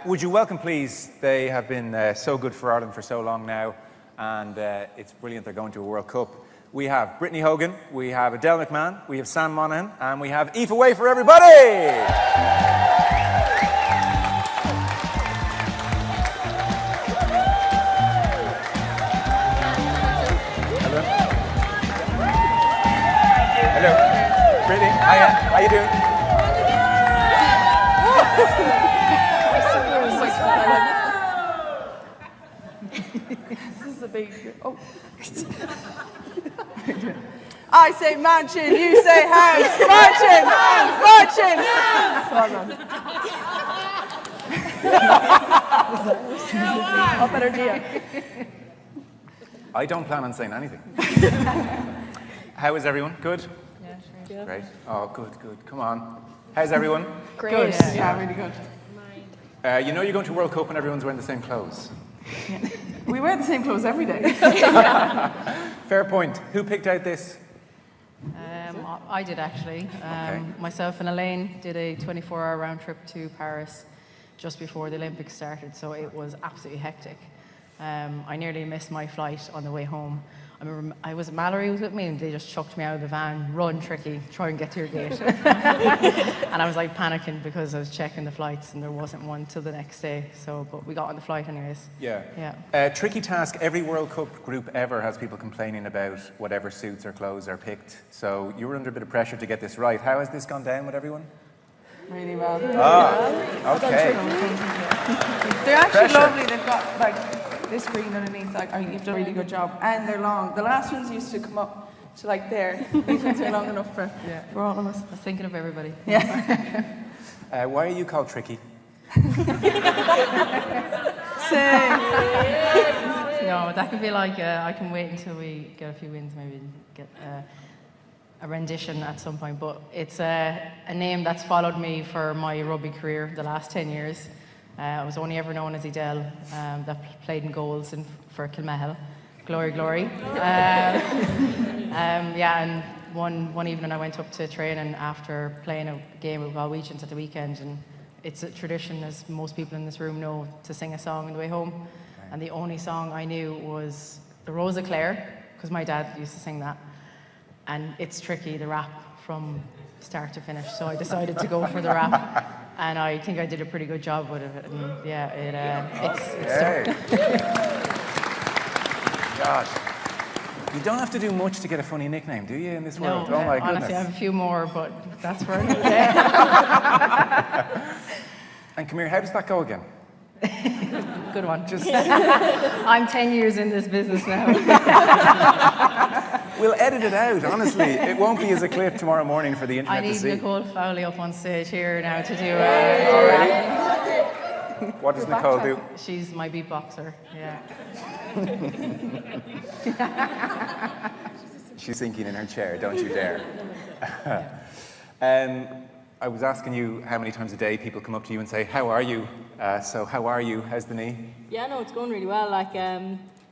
Would you welcome, please? They have been so good for Ireland for so long now, and it's brilliant they're going to a World Cup. We have Brittany Hogan, we have Edel McMahon, we have Sam Monaghan, and we have Aoife Wafer, everybody! Hello. Hello. Brittany, hiya. How you doing? This is a big. Oh. I say mansion, you say house. Mansion, mansion. Up Energia. I don't plan on saying anything. How is everyone? Good? Yeah, sure. Great. Oh, good. Come on. How's everyone? Great. Good. Yeah, really good. You know you're going to World Cup when everyone's wearing the same clothes. Yeah. We wear the same clothes every day. Fair point. Who picked out this? I did actually. Myself and Elaine did a 24-hour round trip to Paris just before the Olympics started, so it was absolutely hectic. I nearly missed my flight on the way home. Mallory was with me, and they just chucked me out of the van, run Tricky, try and get to your gate. And I was like panicking because I was checking the flights and there wasn't one till the next day. But we got on the flight anyways. Yeah. Tricky task. Every World Cup group ever has people complaining about whatever suits or clothes are picked. So you were under a bit of pressure to get this right. How has this gone down with everyone? Really well. Okay. They're actually lovely. They've got like this green underneath, you've done a really good job. And they're long. The last ones used to come up to like there. These ones are long enough for all of us. I was thinking of everybody. Yeah. Why are you called Tricky? Say. No, that could be like, I can wait until we get a few wins, maybe get a rendition at some point. But it's a name that's followed me for my rugby career the last 10 years. I was only ever known as Edel, that played in goals for Kilmahel. Glory. And one evening I went up to training after playing a game with Galwegians at the weekend, and it's a tradition, as most people in this room know, to sing a song on the way home. And the only song I knew was the Rose of Clare, because my dad used to sing that. And it's tricky, the rap from start to finish, so I decided to go for the rap. And I think I did a pretty good job with it. And Gosh. You don't have to do much to get a funny nickname, do you, in this world? No, oh my goodness. Honestly, I have a few more, but that's for another day. And come here, how does that go again? Good one. I'm 10 years in this business now. We'll edit it out, honestly. It won't be as a clip tomorrow morning for the internet to see. I need Nicole Fowley up on stage here now to do Already? What does Nicole do? She's my beatboxer, yeah. She's sinking in her chair, don't you dare. I was asking you how many times a day people come up to you and say, how are you? So how are you? How's the knee? Yeah, no, it's going really well.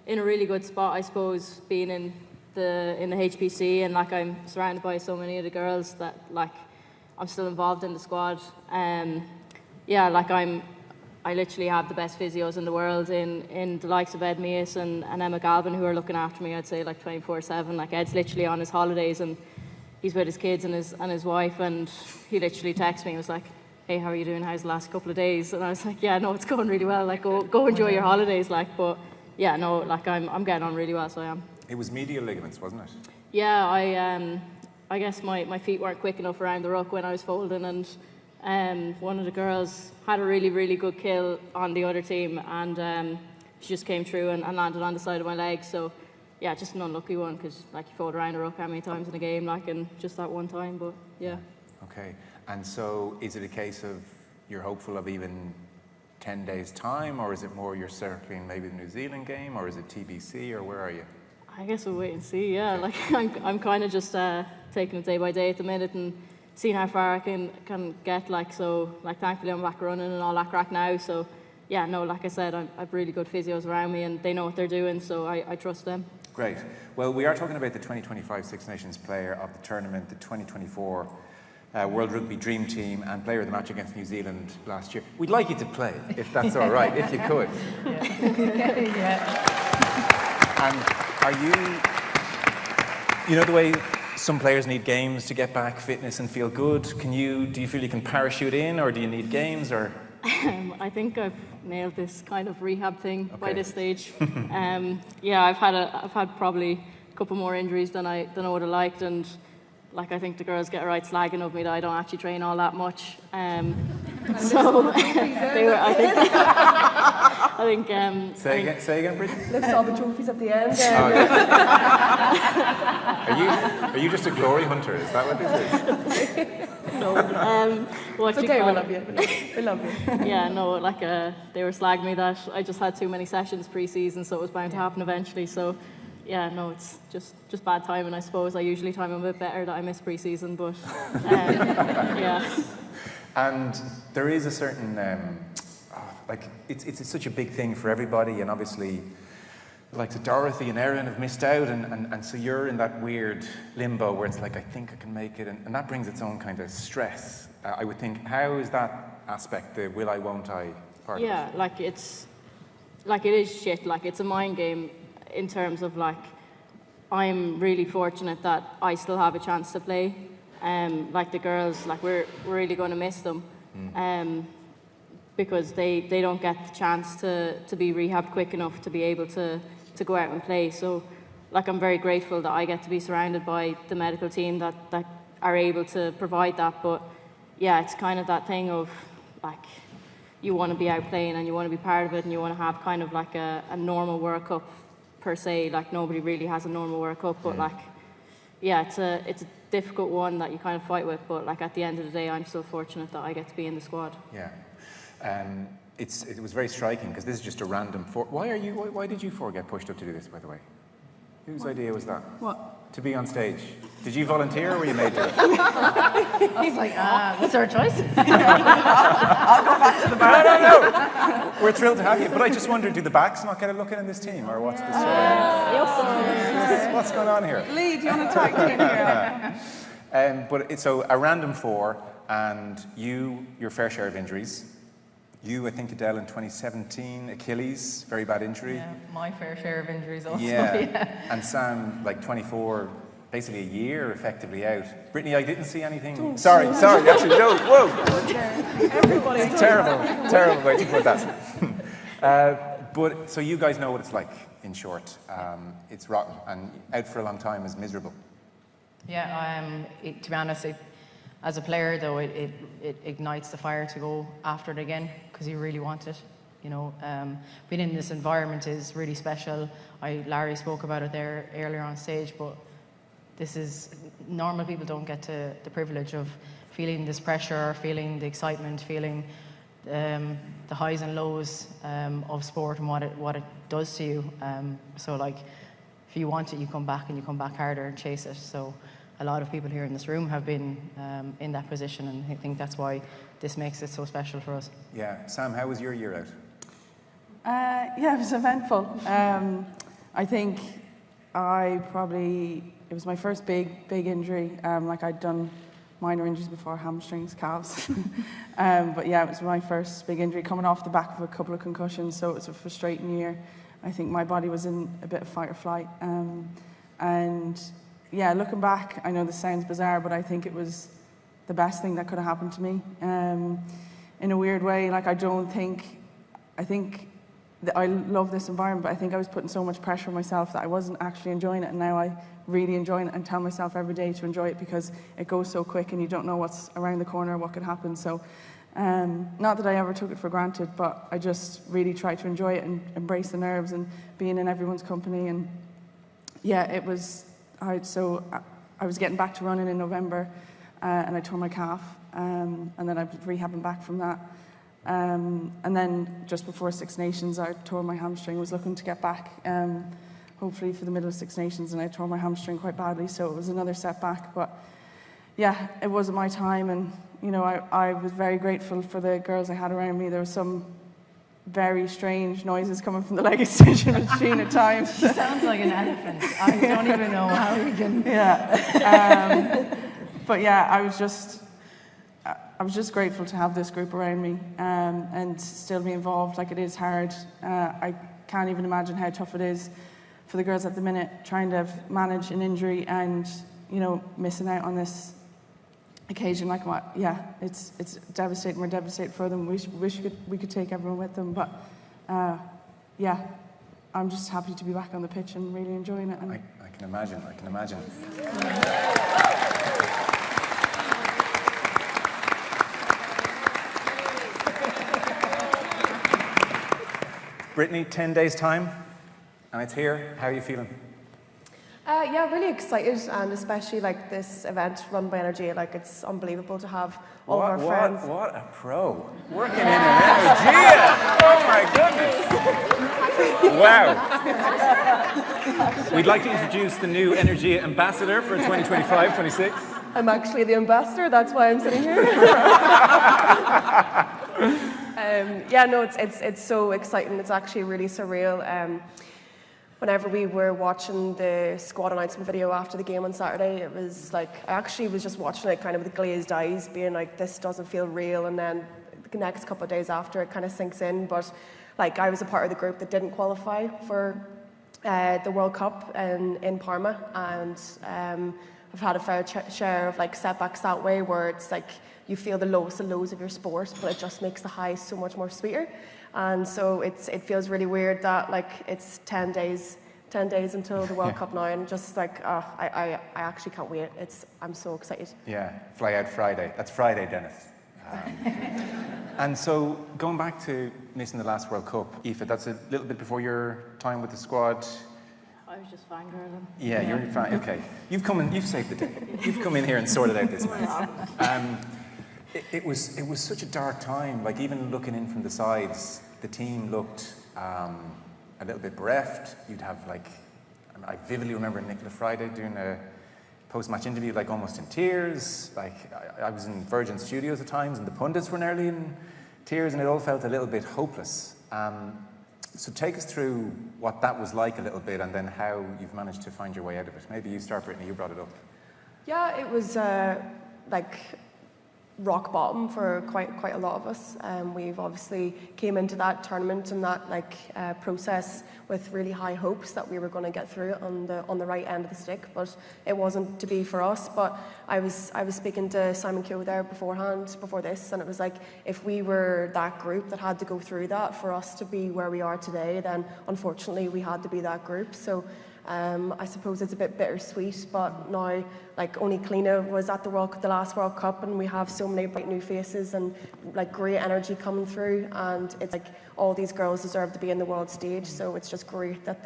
In a really good spot, I suppose, being in the HPC, and I'm surrounded by so many of the girls that I'm still involved in the squad. I literally have the best physios in the world in the likes of Ed Meas and Emma Galvin, who are looking after me, I'd say 24/7. Ed's literally on his holidays and he's with his kids and his wife, and he literally texts me and was like, hey, how are you doing? How's the last couple of days? And I was like, yeah, no, it's going really well. Go enjoy your holidays. But yeah, no, I'm getting on really well, so I am. It was medial ligaments, wasn't it? Yeah, I guess my feet weren't quick enough around the ruck when I was folding, and one of the girls had a really, really good kill on the other team, and she just came through and landed on the side of my leg. So yeah, just an unlucky one, because you fold around the ruck how many times in a game, and just that one time. But yeah. Okay, and so is it a case of you're hopeful of even 10 days time, or is it more you're circling maybe the New Zealand game, or is it TBC, or where are you? I guess we'll wait and see. Yeah, I'm kind of just taking it day by day at the minute and seeing how far I can get. Thankfully I'm back running and all that crack now. So yeah, no, like I said, I've really good physios around me and they know what they're doing, so I trust them. Great. Well, we are talking about the 2025 Six Nations player of the tournament, the 2024 World Rugby Dream Team and player of the match against New Zealand last year. We'd like you to play, if that's all right, if you could. Yeah. And are you know the way some players need games to get back fitness and feel good? Do you feel you can parachute in, or do you need games, or? I think I've nailed this kind of rehab thing by this stage. Yeah, I've had probably a couple more injuries than I would have liked, and like I think the girls get a right slagging of me that I don't actually train all that much. So they were, I think. Say again, Brittany. Lifts all the trophies at the end. Are you just a glory hunter? Is that what this is? No. It's okay, we love you. We love you. Yeah, no, like they were slagging me that I just had too many sessions pre-season, so it was bound to happen eventually. So, yeah, no, it's just bad timing, I suppose. I usually time a bit better that I miss pre-season, but yeah. And there is a certain, it's such a big thing for everybody, and obviously, like Dorothy and Erin have missed out, and so you're in that weird limbo where it's like, I think I can make it, and that brings its own kind of stress. I would think, how is that aspect, the will I, won't I part of it? Yeah, like it is shit. Like it's a mind game in terms of like, I'm really fortunate that I still have a chance to play. Like the girls, like we're really going to miss them, because they don't get the chance to be rehabbed quick enough to be able to go out and play. So, like I'm very grateful that I get to be surrounded by the medical team that are able to provide that. But yeah, it's kind of that thing of like, you want to be out playing and you want to be part of it, and you want to have kind of like a normal World Cup per se. Like nobody really has a normal World Cup, but like, yeah, it's a difficult one that you kind of fight with. But like at the end of the day, I'm still fortunate that I get to be in the squad. Yeah, it was very striking because this is just a random. Why did you four get pushed up to do this? By the way, whose idea was that? What? To be on stage. Did you volunteer or were you made to? I was like, what's our choice? I'll go back to the bar. No. We're thrilled to have you, but I just wondered, do the backs not get a look in this team, or what's the story? What's going on here? Lee, do you want to talk to here? So a random four, and your fair share of injuries. You, I think, Adele, in 2017, Achilles, very bad injury. Yeah, my fair share of injuries also. Yeah. And Sam, like 24, basically a year effectively out. Brittany, I didn't see anything. Sorry, actually, no, whoa. Everybody. Terrible way to put that. But so you guys know what it's like, in short. It's rotten, and out for a long time is miserable. Yeah, to be honest, as a player though, it ignites the fire to go after it again, because you really want it. You know, being in this environment is really special. Larry spoke about it there earlier on stage, but this is, normal people don't get to the privilege of feeling this pressure, feeling the excitement, feeling the highs and lows of sport and what it does to you. So like, if you want it, you come back, and you come back harder and chase it. So a lot of people here in this room have been in that position, and I think that's why this makes it so special for us. Yeah. Sam, how was your year out? Yeah, it was eventful. I think it was my first big injury. Like I'd done minor injuries before, hamstrings, calves. But yeah, it was my first big injury coming off the back of a couple of concussions, so it was a frustrating year. I think my body was in a bit of fight or flight. And yeah, looking back, I know this sounds bizarre, but I think it was the best thing that could have happened to me. In a weird way, like I think that I love this environment, but I think I was putting so much pressure on myself that I wasn't actually enjoying it, and now I really enjoy it and tell myself every day to enjoy it, because it goes so quick and you don't know what's around the corner, what could happen. So not that I ever took it for granted, but I just really tried to enjoy it and embrace the nerves and being in everyone's company. And yeah, it was I was getting back to running in November, and I tore my calf, and then I was rehabbing back from that. And then just before Six Nations, I tore my hamstring. Was looking to get back, hopefully for the middle of Six Nations, and I tore my hamstring quite badly, so it was another setback. But yeah, it wasn't my time, and you know, I was very grateful for the girls I had around me. There was some very strange noises coming from the leg extension machine at times. She sounds like an elephant. I don't even know how we can. Yeah. But yeah, I was just I was just grateful to have this group around me and still be involved. Like, it is hard. I can't even imagine how tough it is for the girls at the minute, trying to manage an injury and, you know, missing out on this occasion. Like, yeah, it's devastating. We're devastated for them. We wish we could take everyone with them, but yeah, I'm just happy to be back on the pitch and really enjoying it. And I can imagine. I can imagine. Brittany, 10 days time, and it's here. How are you feeling? Yeah, really excited, and especially like this event run by Energia. Like, it's unbelievable to have all of our friends. What a pro. Working in an Energia. Oh my goodness. Wow. We'd like to introduce the new Energia ambassador for 2025-26. I'm actually the ambassador, that's why I'm sitting here. Yeah, no, it's so exciting. It's actually really surreal. Whenever we were watching the squad announcement video after the game on Saturday, it was like, I actually was just watching it kind of with glazed eyes, being like, this doesn't feel real. And then the next couple of days after, it kind of sinks in. But like, I was a part of the group that didn't qualify for the World Cup in Parma, and I've had a fair share of like setbacks that way, where it's like you feel the lowest of lows of your sport, but it just makes the highs so much more sweeter. And so it feels really weird that like it's 10 days until the World Cup now, and just like I actually can't wait. I'm so excited. Yeah, fly out Friday. That's Friday, Dennis. And so going back to missing the last World Cup, Aoife, that's a little bit before your time with the squad. I was just fangirling. Yeah, you're fine. Okay, you've saved the day. You've come in here and sorted out this mess. It was such a dark time. Like, even looking in from the sides, the team looked a little bit bereft. You'd have like, I vividly remember Nicola Friday doing a post-match interview, like almost in tears. Like, I was in Virgin Studios at times, and the pundits were nearly in tears, and it all felt a little bit hopeless. So take us through what that was like a little bit, and then how you've managed to find your way out of it. Maybe you start, Brittany. You brought it up. Yeah, it was like rock bottom for quite a lot of us. We've obviously came into that tournament and that process with really high hopes that we were going to get through it on the right end of the stick, but it wasn't to be for us. But I was speaking to Simon Keogh there before this, and it was like, if we were that group that had to go through that for us to be where we are today, then unfortunately we had to be that group. So I suppose it's a bit bittersweet, but now, like, only Kleena was at the last World Cup, and we have so many bright new faces and like great energy coming through, and it's like all these girls deserve to be in the world stage. So it's just great that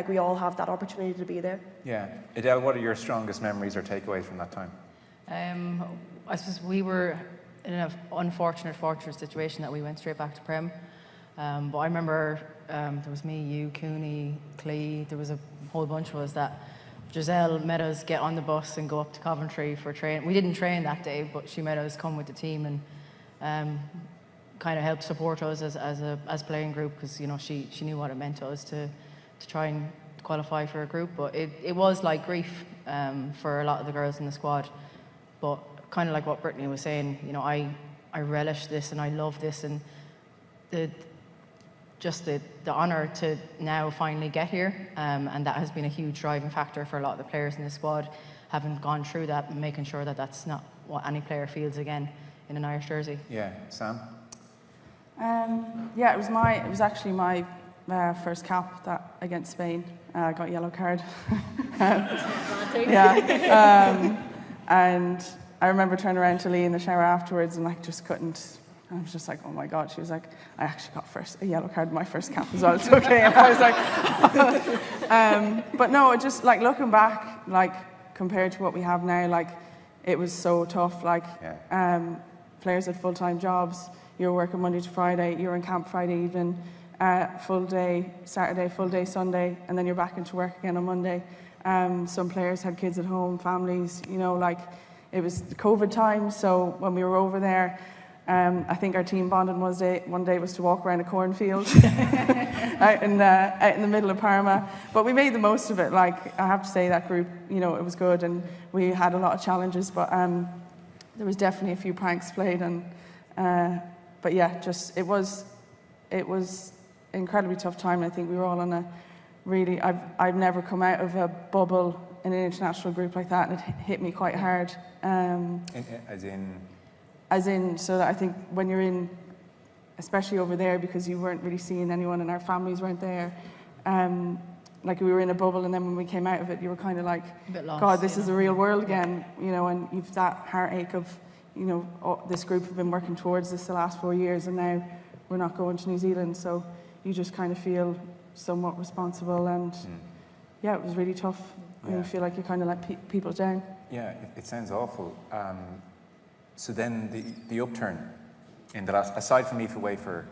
we all have that opportunity to be there. Yeah, Edel, what are your strongest memories or takeaways from that time? I suppose we were in an unfortunate situation that we went straight back to Prem. But I remember there was me, you, Cooney, Clee, there was a whole bunch of us that Giselle made us get on the bus and go up to Coventry for training. We didn't train that day, but she made us come with the team and kind of helped support us as playing group, because, you know, she knew what it meant to us to try and qualify for a group. But it was like grief for a lot of the girls in the squad. But kind of like what Brittany was saying, you know, I relish this and I love this, and the honour to now finally get here, and that has been a huge driving factor for a lot of the players in the squad, having gone through that and making sure that that's not what any player feels again in an Irish jersey. Yeah, Sam? Yeah, it was actually my first cap that against Spain. I got a yellow card. Yeah, and I remember turning around to Lee in the shower afterwards and like just couldn't. I was just like, oh my God. She was like, I actually got a yellow card in my first cap as well. It's okay. And I was like, but no, just like looking back, like compared to what we have now, like it was so tough. Like players had full-time jobs. You were working Monday to Friday. You were in camp Friday evening, full day Saturday, full day Sunday, and then you're back into work again on Monday. Some players had kids at home, families. You know, like it was the COVID time. So when we were over there, I think our team bonded one day was to walk around a cornfield out in the middle of Parma. But we made the most of it. Like, I have to say, that group, you know, it was good, and we had a lot of challenges. But there was definitely a few pranks played, and but yeah, just it was an incredibly tough time. I think we were all on a really, I've never come out of a bubble in an international group like that, and it hit me quite hard. As in, so that I think when you're in, especially over there, because you weren't really seeing anyone and our families weren't there, like we were in a bubble, and then when we came out of it, you were kind of like, A bit lost, God, this is the real world again, you know, and you've that heartache of, you know, oh, this group have been working towards this the last 4 years, and now we're not going to New Zealand, so you just kind of feel somewhat responsible, and yeah, it was really tough. And you feel like you kind of let people down. Yeah, it sounds awful. So then the upturn in the last, aside from Aoife Wafer,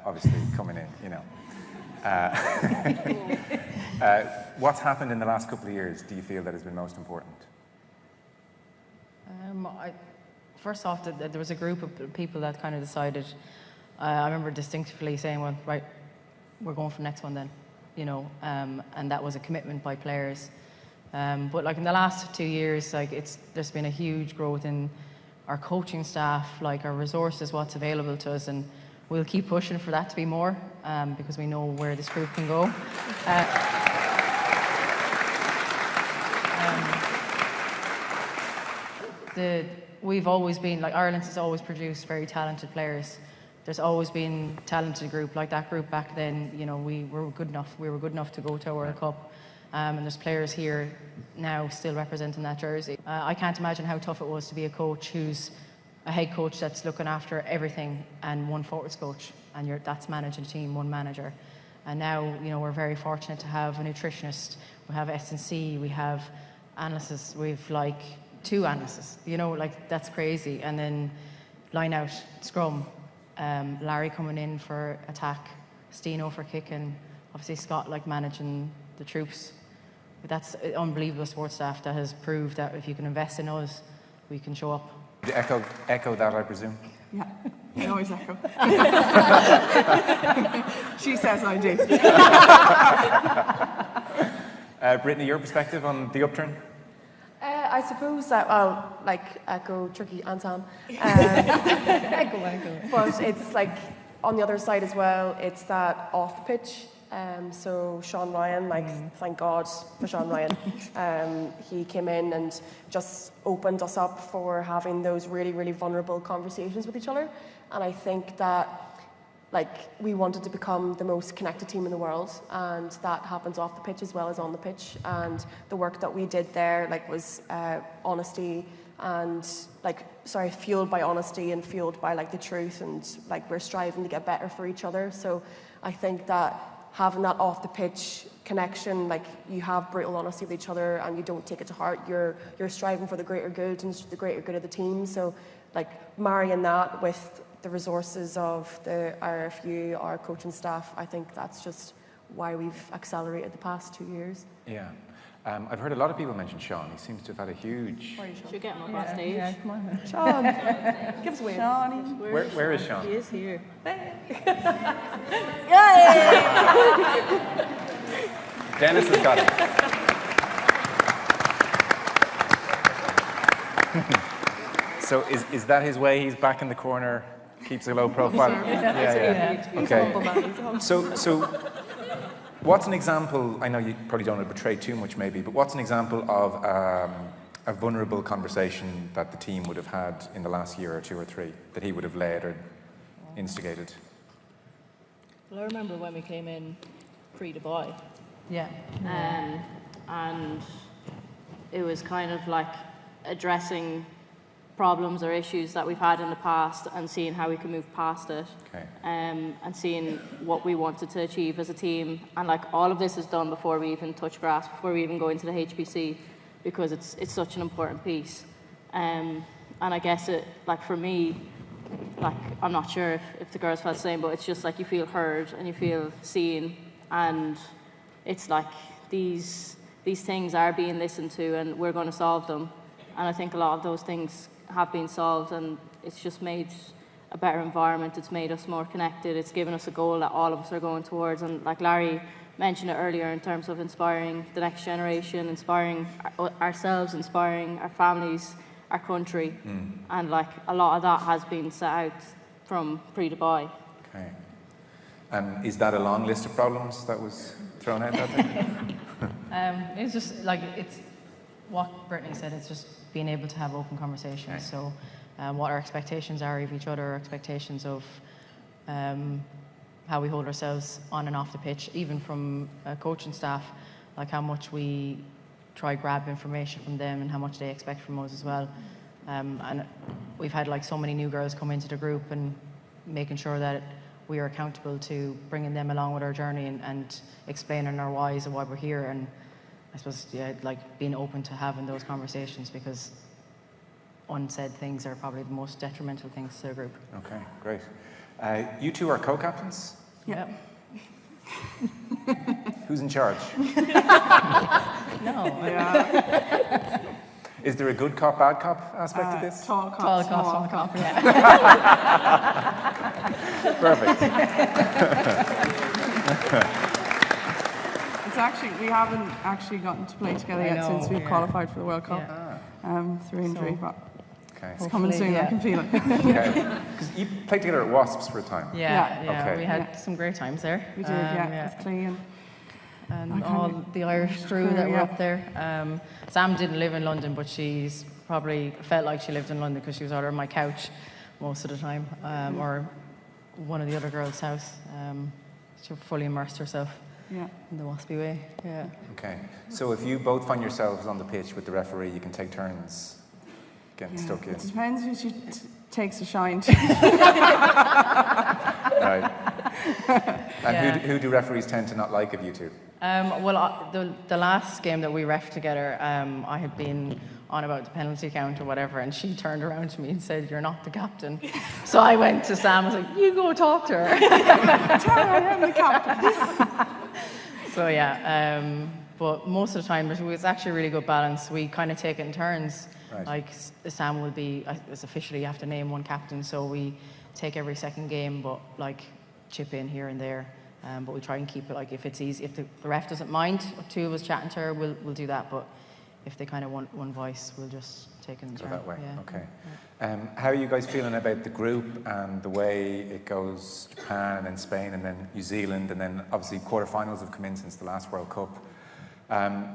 obviously coming in, you know, what's happened in the last couple of years do you feel that has been most important? First off, there was a group of people that kind of decided, I remember distinctively saying, well, right, we're going for the next one then, you know, and that was a commitment by players. But like in the last 2 years, like there's been a huge growth in our coaching staff, like our resources, what's available to us, and we'll keep pushing for that to be more, because we know where this group can go. We've always been, like Ireland has always produced very talented players. There's always been a talented group, like that group back then, you know, we were good enough to go to a World Cup. And there's players here now still representing that jersey. I can't imagine how tough it was to be a coach who's a head coach that's looking after everything and one forwards coach, and that's managing a team, one manager. And now, you know, we're very fortunate to have a nutritionist, we have S&C, we have analysts, we've like 2 analysts, you know, like that's crazy. And then line out, scrum, Larry coming in for attack, Steno for kicking, obviously Scott like managing the troops. But that's unbelievable sports staff that has proved that if you can invest in us, we can show up. Did you echo that, I presume? Yeah, I always echo. She says I do. Brittany, your perspective on the upturn? I suppose that, well, like echo Tricky and Sam. Echo. But it's like on the other side as well, it's that off the pitch. So Sean Ryan, like, thank God for Sean Ryan. He came in and just opened us up for having those really, really vulnerable conversations with each other. And I think that, like, we wanted to become the most connected team in the world, and that happens off the pitch as well as on the pitch. And the work that we did there, like, was honesty and, like, fueled by honesty and fueled by, like, the truth, and, like, we're striving to get better for each other. So I think that having that off the pitch connection, like, you have brutal honesty with each other and you don't take it to heart. You're striving for the greater good and the greater good of the team. So, like, marrying that with the resources of the RFU, our coaching staff, I think that's just why we've accelerated the past 2 years. Yeah. I've heard a lot of people mention Sean. He seems to have had a huge... Should we get him up on stage? Yeah, come on. Sean, give us a wave. Shawnee. Where is Sean? He is here. Dennis has got it. So is that his way? He's back in the corner, keeps a low profile? Yeah. Okay. So what's an example, I know you probably don't want to betray too much maybe, but what's an example of a vulnerable conversation that the team would have had in the last year or 2 or 3 that he would have led or instigated? Well, I remember when we came in pre-Dubai. Yeah. And it was kind of like addressing problems or issues that we've had in the past and seeing how we can move past it. Okay. And seeing what we wanted to achieve as a team. And like all of this is done before we even touch grass, before we even go into the HPC, because it's such an important piece. And I guess it, like for me, like I'm not sure if the girls felt the same, but it's just like you feel heard and you feel seen, and it's like these things are being listened to and we're going to solve them. And I think a lot of those things have been solved, and it's just made a better environment. It's made us more connected. It's given us a goal that all of us are going towards. And like Larry mentioned it earlier, in terms of inspiring the next generation, inspiring ourselves, inspiring our families, our country, and like a lot of that has been set out from pre-Dubai. Okay. And is that a long list of problems that was thrown out that day? It's just like, it's what Brittany said, it's just being able to have open conversations. Okay. So what our expectations are of each other, our expectations of how we hold ourselves on and off the pitch, even from coaching staff, like how much we try grab information from them and how much they expect from us as well. And we've had like so many new girls come into the group, and making sure that we are accountable to bringing them along with our journey and explaining our whys and why we're here. And I suppose, yeah, like being open to having those conversations, because unsaid things are probably the most detrimental things to the group. Okay, great. You two are co-captains? Yeah. Who's in charge? No. Yeah. Is there a good cop, bad cop aspect to this? Tall cop, Tall small cost on the cop. cop, yeah. Perfect. It's actually, we haven't actually gotten to play together I yet know, since we've yeah. qualified for the World Cup through injury, but Okay. it's coming Hopefully, soon, yeah. I can feel it. Because you played together at Wasps for a time. Yeah, Okay. we had some great times there. We did, with Clee And I all kinda- the Irish crew that were yeah. up there. Sam didn't live in London, but she's probably felt like she lived in London because she was either on my couch most of the time, or one of the other girls' house. She fully immersed herself yeah. in the Waspy way. Yeah. Okay. So if you both find yourselves on the pitch with the referee, you can take turns getting Yeah. stuck in. It depends who she takes a shine to. Right. And Yeah. who do referees tend to not like of you two? The last game that we ref together, I had been on about the penalty count or whatever, and she turned around to me and said, "You're not the captain." So I went to Sam, I was like, "You go talk to her." Tell her I am the captain. So yeah, but most of the time it was actually a really good balance. We kind of take it in turns. Right. Like Sam will be, it's officially you have to name one captain, so we take every second game, but like chip in here and there. But we try and keep it like, if it's easy, if the ref doesn't mind two of us chatting to her, we'll do that. But if they kind of want one voice, we'll just take it in Go turn. that way. Yeah. Okay. How are you guys feeling about the group and the way it goes? Japan and then Spain and then New Zealand, and then obviously quarterfinals have come in since the last World Cup.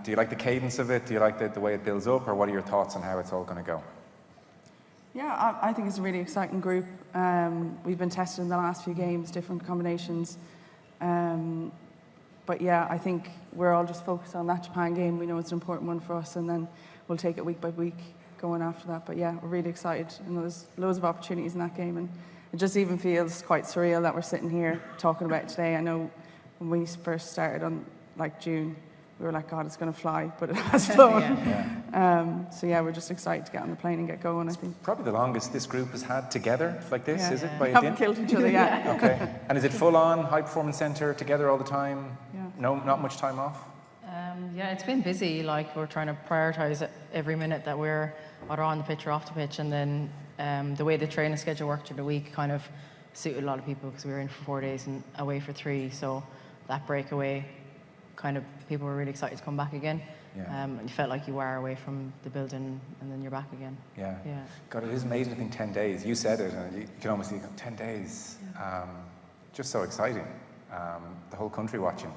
Do you like the cadence of it? Do you like the way it builds up, or what are your thoughts on how it's all going to go? Yeah, I think it's a really exciting group. We've been tested in the last few games, different combinations. But yeah, I think we're all just focused on that Japan game. We know it's an important one for us, and then we'll take it week by week going after that. But yeah, we're really excited. And there's loads of opportunities in that game, and it just even feels quite surreal that we're sitting here talking about it today. I know when we first started on like June, we were like, God, it's going to fly, but it has flown. So yeah, we're just excited to get on the plane and get going, I think. Probably the longest this group has had together like this, Yeah. is it? By We a haven't din? killed each other yet. Okay. And is it full on, high performance centre, together all the time? Yeah. No, not much time off? Yeah, it's been busy. Like, we're trying to prioritise every minute that we're either on the pitch or off the pitch, and then the way the training schedule worked through the week kind of suited a lot of people because we were in for 4 days and away for 3. So that breakaway, kind of people were really excited to come back again. Yeah. And you felt like you were away from the building and then you're back again. Yeah. Yeah. God, it is amazing to think 10 days. You said it, and you can almost see 10 days. Just so exciting. The whole country watching.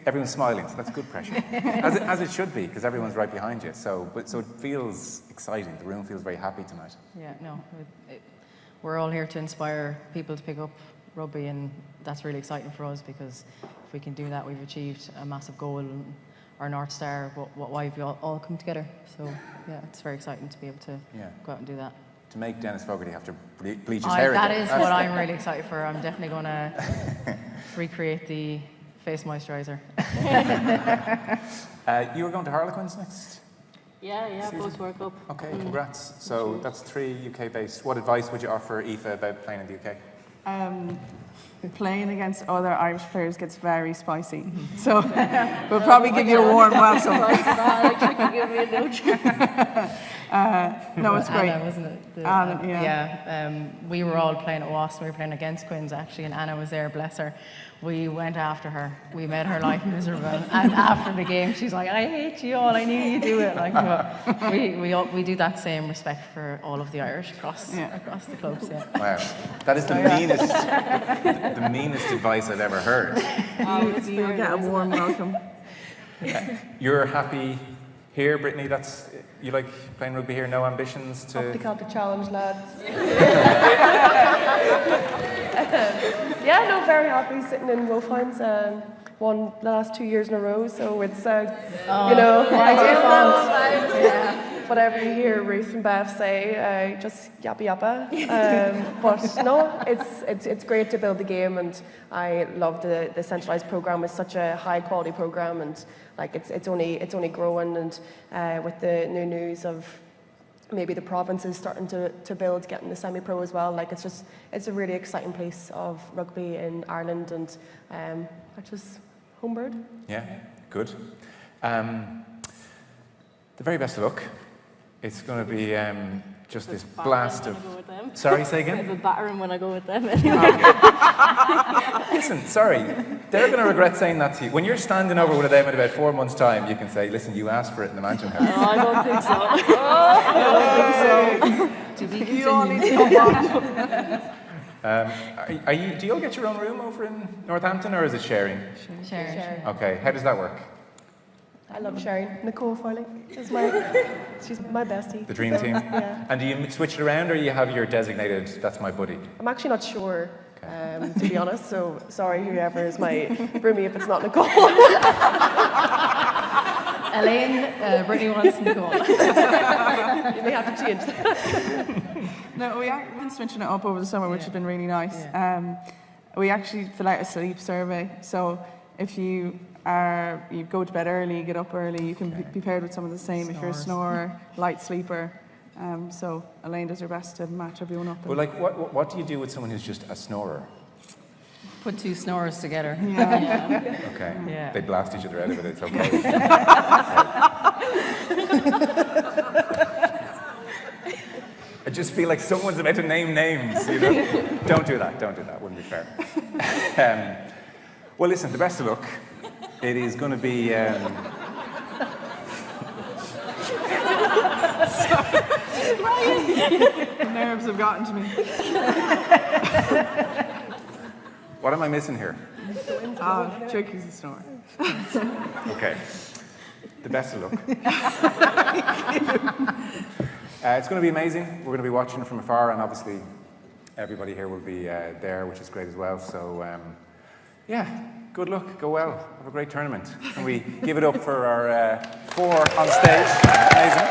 Everyone's smiling, so that's good pressure. as it should be, because everyone's right behind you. So it feels exciting. The room feels very happy tonight. Yeah, no, we're all here to inspire people to pick up rugby, and that's really exciting for us, because if we can do that, we've achieved a massive goal, and our North Star, why we all come together. So yeah, it's very exciting to be able to go out and do that. To make Dennis Fogarty have to bleach his hair That again. is what I'm really excited for. I'm definitely going to recreate the face moisturiser. You were going to Harlequins next? Yeah, post World Cup. Okay, congrats. So that's 3 UK based. What advice would you offer Aoife about playing in the UK? Playing against other Irish players gets very spicy. So we'll probably give you a warm welcome. No, it's great. Anna, wasn't it? Anna, yeah. Yeah. We were all playing at Wasp. We were playing against Quins actually, and Anna was there. Bless her. We went after her. We made her life miserable. And after the game, she's like, "I hate you all. I knew you do it." Like, but we do that same respect for all of the Irish across the clubs. Yeah. Wow, that is the meanest advice I've ever heard. You'll get a warm welcome. You're happy here, Brittany? You like playing rugby here? No ambitions to? Up the Celtic Challenge, lads. Yeah, no, very happy sitting in Wolfhounds. Won the last 2 years in a row, so it's you know, whatever you hear Ruth and Bev say, just yappa yappa. But no, it's great to build the game, and I love the centralised programme. It's such a high quality programme, and like it's only growing, and with the new news of maybe the province is starting to build, getting the semi-pro as well. Like it's a really exciting place of rugby in Ireland, and I just homebird. Yeah, good. The very best of luck. It's going to be just this blast of. Sorry, say again. I have a battering when I go with them. Listen, sorry, they're going to regret saying that to you. When you're standing over one of them in about 4 months' time, you can say, "Listen, you asked for it in the Mansion House." No, I don't think so. To be continued. Do you all get your own room over in Northampton, or is it sharing? Sharing. Okay, how does that work? I love sharing. Nicole Farley is she's my bestie. The dream team? Yeah. And do you switch it around, or you have your designated, that's my buddy? I'm actually not sure, to be honest, so sorry whoever is my roomie if it's not Nicole. Elaine, Brittany wants Nicole. You may have to change that. No, we have been switching it up over the summer, which has been really nice. Yeah. We actually fill out a sleep survey, so if you go to bed early, you get up early, you can be paired with some of the same. If you're a snorer, light sleeper. So Elaine does her best to match everyone up. Well, like, what do you do with someone who's just a snorer? Put two snorers together. Yeah. Okay. Yeah. They blast each other out of it, it's okay. I just feel like someone's about to name names, you know? Don't do that, wouldn't be fair. Well, listen, the best of luck. It is going to be... The nerves have gotten to me. What am I missing here? Tricky's a snore. Okay. The best of luck. It's going to be amazing. We're going to be watching it from afar, and obviously everybody here will be there, which is great as well. So, yeah, good luck. Go well. Have a great tournament. Can we give it up for our 4 on stage? Amazing.